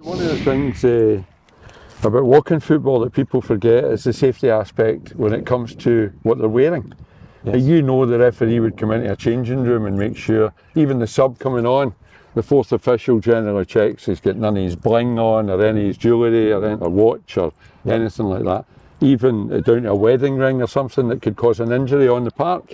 One of the things about walking football that people forget is the safety aspect when it comes to what they're wearing. Yes. You know, the referee would come into a changing room and make sure, even the sub coming on, the fourth official generally checks he's got none of his bling on or any of his jewellery or a watch or anything like that. Even down to a wedding ring or something that could cause an injury on the park.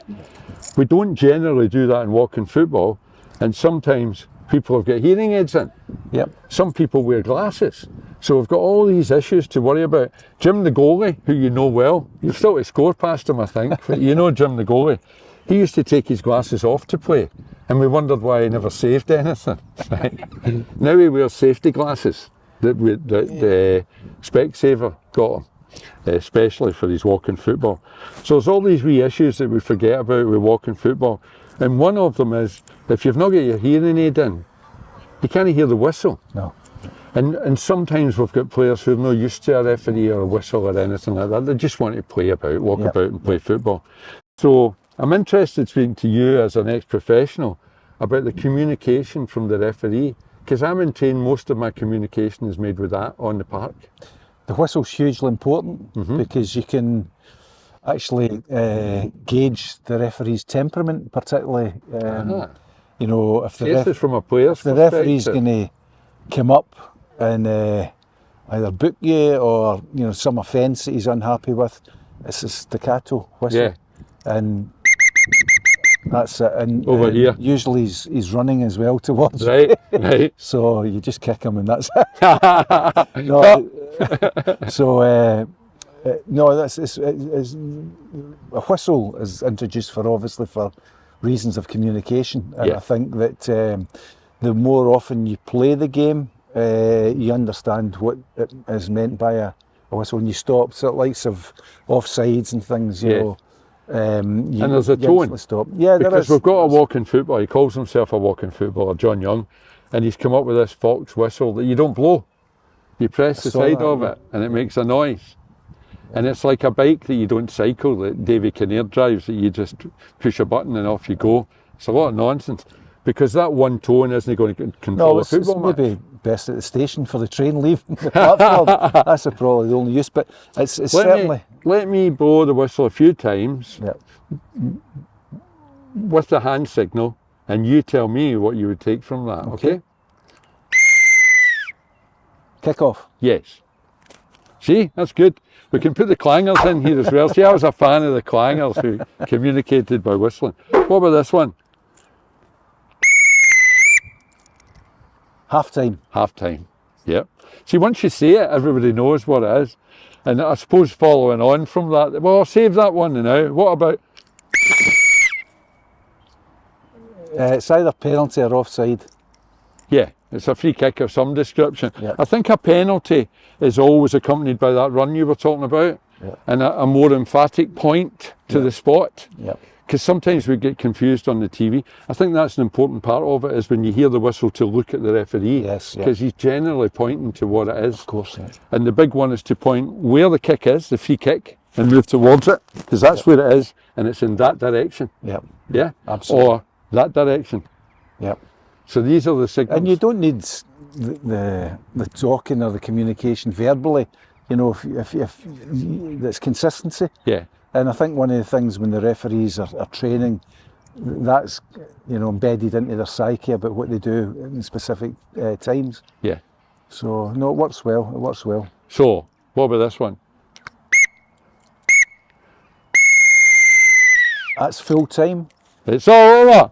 We don't generally do that in walking football, and sometimes people have got hearing aids in. Yep. Some people wear glasses. So we've got all these issues to worry about. Jim the goalie, who you know well, you've still to score past him I think, but you know Jim the goalie, he used to take his glasses off to play and we wondered why he never saved anything. Right? Now he wears safety glasses that Specsavers got him, especially for his walking football. So there's all these wee issues that we forget about with walking football, and one of them is if you've not got your hearing aid in, you can't hear the whistle. No. And sometimes we've got players who are not used to a referee or a whistle or anything like that. They just want to play about, walk about and play football. So I'm interested speaking to you as an ex-professional about the communication from the referee, because I maintain most of my communication is made with that on the park. The whistle's hugely important because you can actually gauge the referee's temperament, particularly. You know, if the from a player's referee's going to come up and either book you or some offence that he's unhappy with, it's a staccato whistle, and that's it. And over here, usually he's running as well towards right. So you just kick him and that's it. That's a whistle is introduced for reasons of communication, and I think that the more often you play the game, you understand what it is meant by a whistle. When you stop, so likes of offsides and things, you know. And there's a tone. Stop. Yeah, because we've got a walking footballer. He calls himself a walking footballer, John Young, and he's come up with this Fox whistle that you don't blow. You press the side of it, and it makes a noise. And it's like a bike that you don't cycle, that Davy Kinnear drives, that you just push a button and off you go. It's a lot of nonsense, because that one tone isn't going to control a football match. Maybe best at the station for the train leaving the platform. That's probably the only use, but it's certainly... Let me blow the whistle a few times with the hand signal, and you tell me what you would take from that, okay? Kick off. Yes. See, that's good. We can put the clangers in here as well. See, I was a fan of the clangers who communicated by whistling. What about this one? Half time. Half time, yep. See, once you say it, everybody knows what it is. And I suppose following on from that, well, I'll save that one now. What about? It's either penalty or offside. Yeah, it's a free kick of some description. Yep. I think a penalty is always accompanied by that run you were talking about, and a more emphatic point to the spot. Because sometimes we get confused on the TV. I think that's an important part of it, is when you hear the whistle to look at the referee. Because he's generally pointing to what it is. Of course. And the big one is to point where the kick is, the free kick, and move towards it, because that's where it is, and it's in that direction. Yeah? Absolutely. Or that direction. So these are the signals. And you don't need the talking or the communication verbally, if that's consistency. And I think one of the things when the referees are training, that's embedded into their psyche about what they do in specific times. So no, it works well. It works well. So what about this one? That's full time. It's all over.